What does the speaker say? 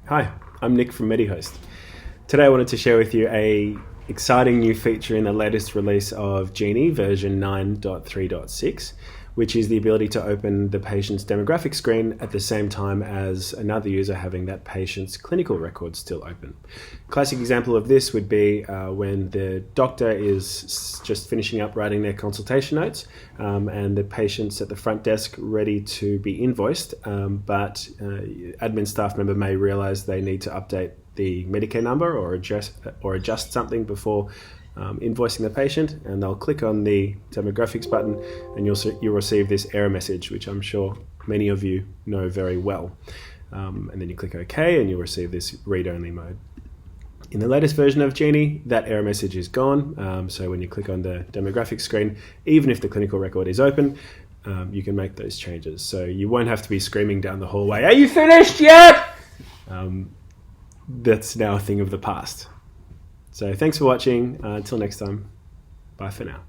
Hi, I'm Nick from MediHost. Today I wanted to share with you a exciting new feature in the latest release of Genie version 9.3.6, which is the ability to open the patient's demographic screen at the same time as another user having that patient's clinical record still open. Classic example of this would be when the doctor is just finishing up writing their consultation notes and the patient's at the front desk ready to be invoiced, but admin staff member may realize they need to update the Medicare number or adjust something before invoicing the patient, and they'll click on the demographics button and you'll receive this error message, which I'm sure many of you know very well. And then you click OK and you'll receive this read-only mode. In the latest version of Genie, that error message is gone. So when you click on the demographics screen, even if the clinical record is open, you can make those changes. So you won't have to be screaming down the hallway, "Are you finished yet?" That's now a thing of the past. So thanks for watching. Until next time, bye for now.